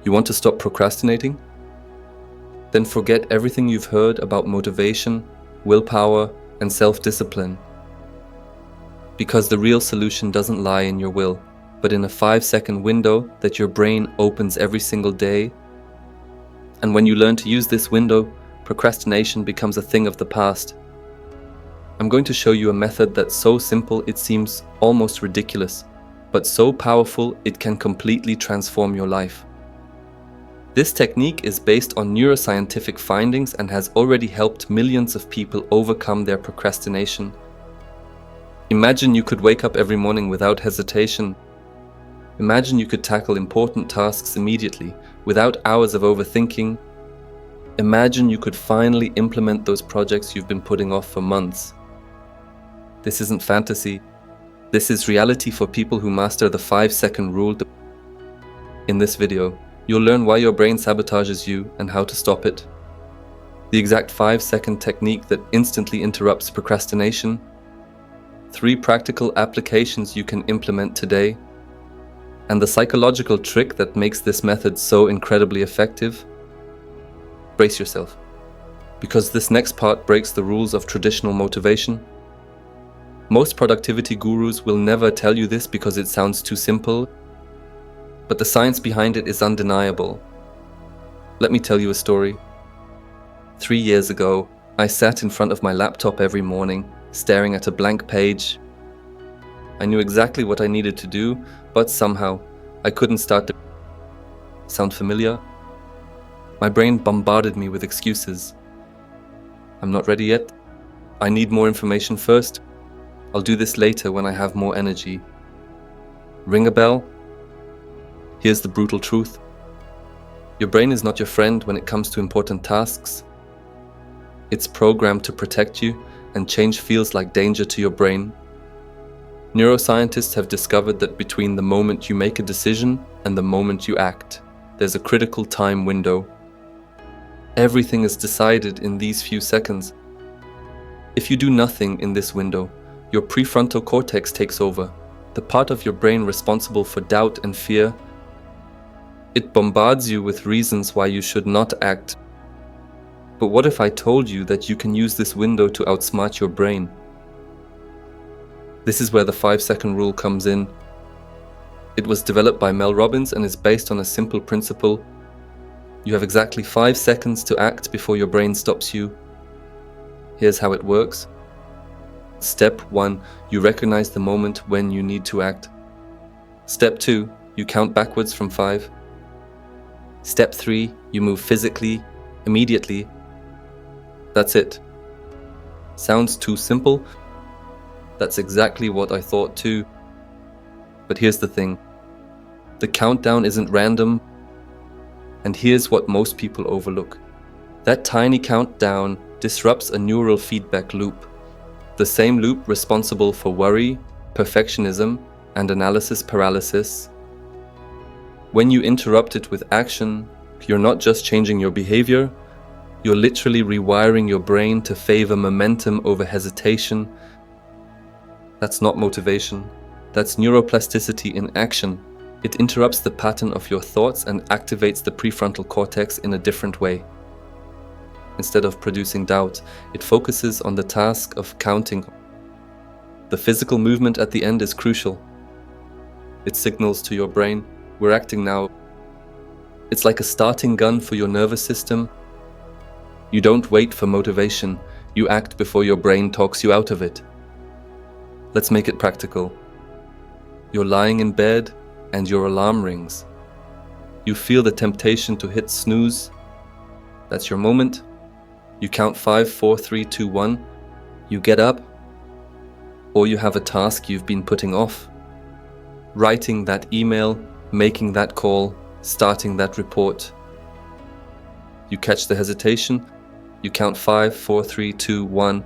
You want to stop procrastinating? Then forget everything you've heard about motivation, willpower, and self-discipline. Because the real solution doesn't lie in your will, but in a 5-second window that your brain opens every single day. And when you learn to use this window, procrastination becomes a thing of the past. I'm going to show you a method that's so simple it seems almost ridiculous, but so powerful it can completely transform your life. This technique is based on neuroscientific findings and has already helped millions of people overcome their procrastination. Imagine you could wake up every morning without hesitation. Imagine you could tackle important tasks immediately, without hours of overthinking. Imagine you could finally implement those projects you've been putting off for months. This isn't fantasy. This is reality for people who master the 5-second rule. In this video, you'll learn why your brain sabotages you and how to stop it. The exact 5-second technique that instantly interrupts procrastination. 3 practical applications you can implement today. And the psychological trick that makes this method so incredibly effective. Brace yourself, because this next part breaks the rules of traditional motivation. Most productivity gurus will never tell you this because it sounds too simple, but the science behind it is undeniable. Let me tell you a story. 3 years ago, I sat in front of my laptop every morning, staring at a blank page. I knew exactly what I needed to do, but somehow I couldn't start the... Sound familiar? My brain bombarded me with excuses. I'm not ready yet. I need more information first. I'll do this later when I have more energy. Ring a bell? Here's the brutal truth. Your brain is not your friend when it comes to important tasks. It's programmed to protect you, and change feels like danger to your brain. Neuroscientists have discovered that between the moment you make a decision and the moment you act, there's a critical time window. Everything is decided in these few seconds. If you do nothing in this window, your prefrontal cortex takes over, the part of your brain responsible for doubt and fear. It bombards you with reasons why you should not act. But what if I told you that you can use this window to outsmart your brain? This is where the 5-second rule comes in. It was developed by Mel Robbins and is based on a simple principle. You have exactly 5 seconds to act before your brain stops you. Here's how it works. Step 1, you recognize the moment when you need to act. Step 2, you count backwards from 5. Step 3, you move physically, immediately. That's it. Sounds too simple? That's exactly what I thought too. But here's the thing. The countdown isn't random. And here's what most people overlook. That tiny countdown disrupts a neural feedback loop. The same loop responsible for worry, perfectionism, and analysis paralysis. When you interrupt it with action, you're not just changing your behavior, you're literally rewiring your brain to favor momentum over hesitation. That's not motivation. That's neuroplasticity in action. It interrupts the pattern of your thoughts and activates the prefrontal cortex in a different way. Instead of producing doubt, it focuses on the task of counting. The physical movement at the end is crucial. It signals to your brain, we're acting now. It's like a starting gun for your nervous system. You don't wait for motivation, you act before your brain talks you out of it. Let's make it practical. You're lying in bed and your alarm rings. You feel the temptation to hit snooze. That's your moment. You count 5, 4, 3, 2, 1. You get up. Or you have a task you've been putting off. Writing that email, making that call, starting that report. You catch the hesitation. You count 5, 4, 3, 2, 1.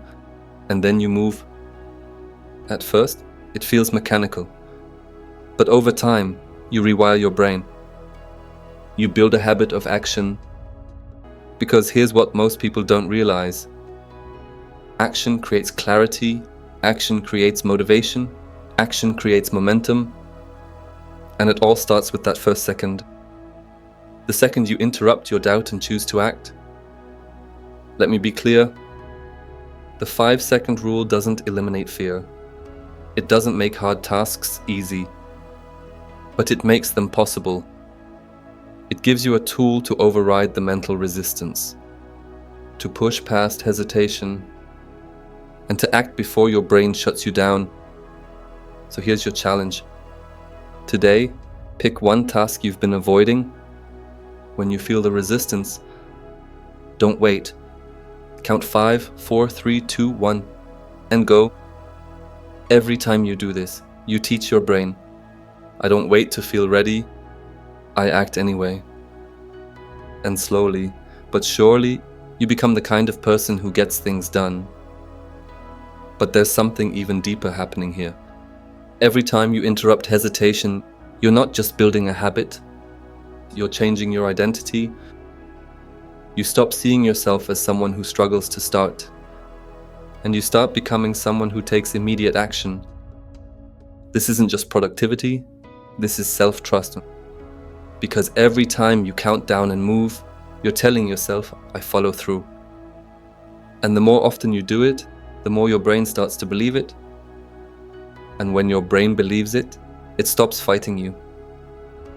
And then you move. At first, it feels mechanical. But over time, you rewire your brain. You build a habit of action. Because here's what most people don't realize. Action creates clarity, action creates motivation, action creates momentum, and it all starts with that first second. the second you interrupt your doubt and choose to act. Let me be clear. The 5-second rule doesn't eliminate fear. It doesn't make hard tasks easy, but it makes them possible. It gives you a tool to override the mental resistance, to push past hesitation, and to act before your brain shuts you down. So here's your challenge. Today, pick one task you've been avoiding. When you feel the resistance, don't wait. Count 5, 4, 3, 2, 1, and go. Every time you do this, you teach your brain, I don't wait to feel ready, I act anyway. And slowly, but surely, you become the kind of person who gets things done. But there's something even deeper happening here. Every time you interrupt hesitation, you're not just building a habit, you're changing your identity. You stop seeing yourself as someone who struggles to start, and you start becoming someone who takes immediate action. This isn't just productivity, this is self-trust. Because every time you count down and move, you're telling yourself, I follow through. And the more often you do it, the more your brain starts to believe it. And when your brain believes it, it stops fighting you.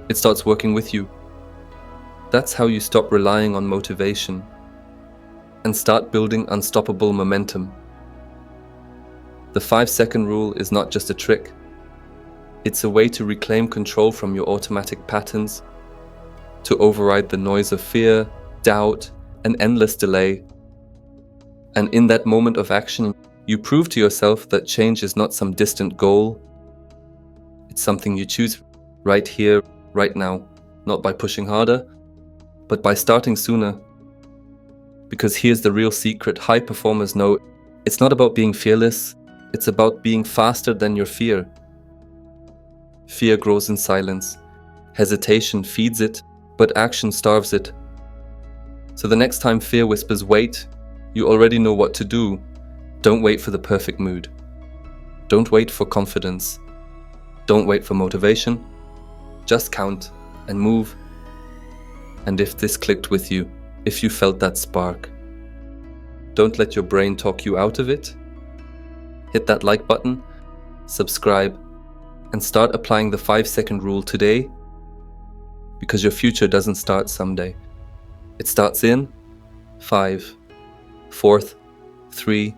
It starts working with you. That's how you stop relying on motivation and start building unstoppable momentum. The 5-second rule is not just a trick. It's a way to reclaim control from your automatic patterns, to override the noise of fear, doubt, and endless delay. And in that moment of action, you prove to yourself that change is not some distant goal. It's something you choose right here, right now, not by pushing harder, but by starting sooner. Because here's the real secret high performers know, it's not about being fearless, it's about being faster than your fear. Fear grows in silence, hesitation feeds it, but action starves it. So the next time fear whispers wait, you already know what to do. Don't wait for the perfect mood. Don't wait for confidence. Don't wait for motivation. Just count and move. And if this clicked with you, if you felt that spark, don't let your brain talk you out of it. Hit that like button, subscribe, and start applying the 5-second rule today, because your future doesn't start someday. It starts in 5, 4, 3,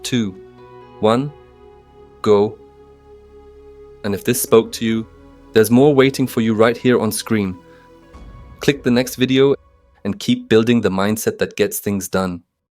2, 1, go. And if this spoke to you, there's more waiting for you right here on screen. Click the next video and keep building the mindset that gets things done.